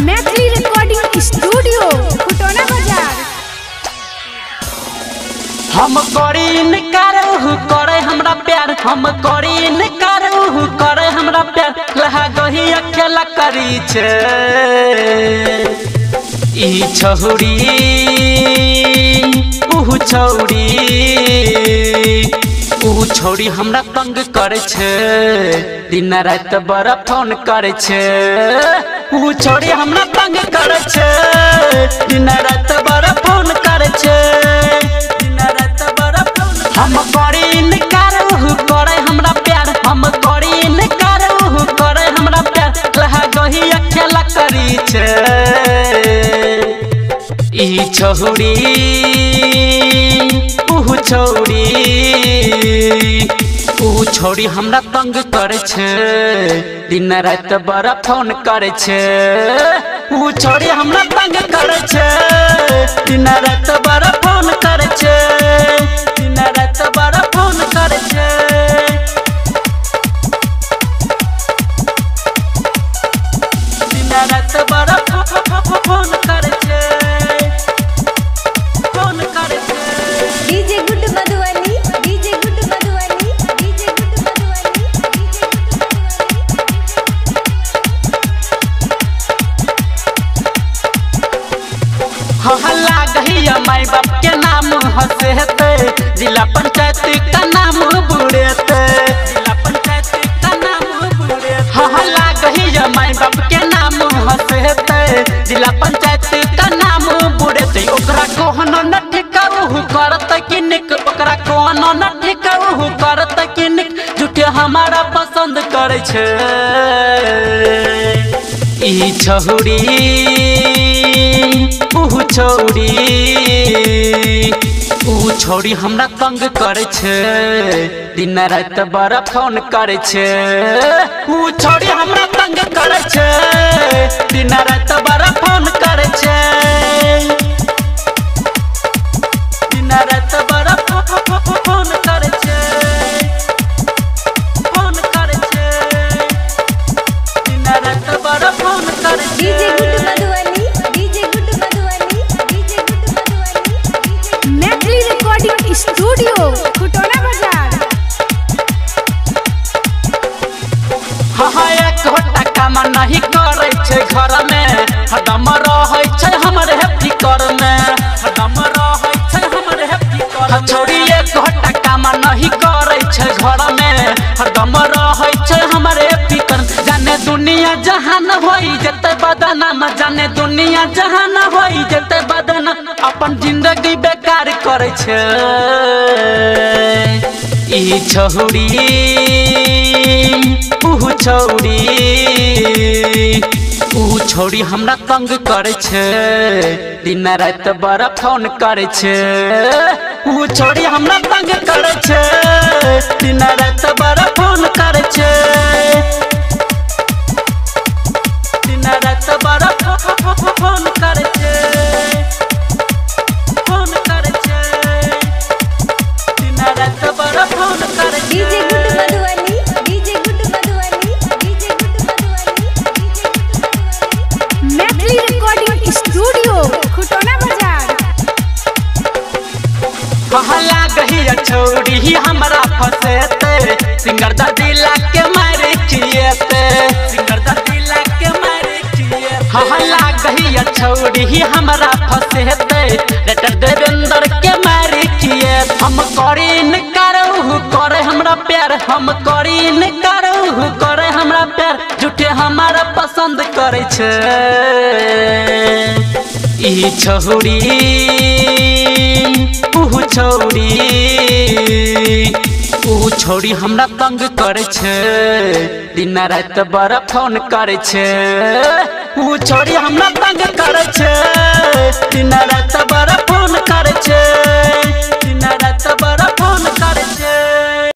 Maithili recording studio Khutauna बाजार। हम करी इनकारहु करे हमरा प्यार, हम करी इनकारहु करे हमरा प्यार, लहा गही अकेला करी छे ई छौड़ी ऊ छौड़ी हमरा तंग करे छे, दिन रात बड़ा फोन करे छे। ऊ छौड़ी हमरा तंग करे छे, दिन रात बड़ा फोन करे छे, दिन रात बड़ा फोन। हम करी इनकारहु करे हमरा प्यार, हम करी इनकारहु करे हमरा प्यार, लहा गही अकेला करी छे ई छौड़ी ऊ छौड़ी हमरा तंग करे छे, दिन रात बड़ा फोन करे छे। ऊ छौड़ी हमरा तंग करे छे, दिन रात बड़ा फोन करे छे, दिन रात बड़ा फोन करे छे, दिन रात बड़ा फोन करे छे, फोन करे छे। DJ good Madhubani, DJ good Madhubani, DJ good Madhubani, DJ good Madhubani. हल्ला गहिया माई बाप के नाम हंसेते, जिला पंचायत का नाम बुड़ेते, जिला पंचायत का नाम बुड़ेते। हल्ला गहिया माई बाप के नाम हंसेते, जिला पंचायत का नाम बुड़ेते। ओकरा कोनो न ठिकाऊ करत कि निक, ओकरा कोनो न ठिकाऊ करत कि निक, झूठे हमारा पसंद करे छे ई छौड़ी ऊ छौड़ी हमरा तंग करे छे, दिन रात बड़ा फोन करे छे। ऊ छौड़ी हमरा तंग करे छे, दिन रात बड़ा फोन करे छे, दिन रात बड़ा फोन करे छे, फोन करे छे, दिन रात बड़ा फोन करे छे। DJ good Madhubani, DJ good Madhubani, DJ good Madhubani, DJ. Maithili recording studio Khutauna बाजार। हाँ एक घंटा काम नहीं करे छे घर में, हरदम रहे छे हमरे फिकर में, हरदम रहे छे हमरे फिकर में। छौड़ी एक घंटा काम नहीं करे छे घर में, हरदम रहे छे हमरे फिकर। जाने दुनिया जहान होई जते बदनाम, जाने दुनिया जहान होई जते बदनाम, अपन जिंदगी बेकार करे छे ई छौड़ी ऊ छौड़ी हमरा तंग करे छे, दिन रात बड़ा फोन करे छे। ऊ छौड़ी हमरा तंग करे छे, दिन रात बड़ा फोन करे छे, दिन रात बड़ा फोन करे छे, फोन करे छे, दिन रात बड़ा फोन करे छे। DJ good Madhubani, DJ good Madhubani, DJ good Madhubani, DJ good Madhubani. Maithili recording studio Khutauna बाजार। हल्ला गहिया छौड़ी हमरा फसेते, सिंगर दिला के मारे खिएते, सिंगर दिला के मारे खिएते। हल्ला गहिया छौड़ी हमरा फसेते, लेटर देवेंद्र के मारे खिएते। हम करी इनकारहु करे हमरा प्यार, हम करी इनकारहु करे हमरा प्यार, झूठे हमारा पसंद करे छे ई छौड़ी ऊ छौड़ी हमरा तंग करे छे, दिन रात बड़ा फोन करे छे। ऊ छौड़ी हमरा तंग करे छे, दिन रात बड़ा फोन करे छे।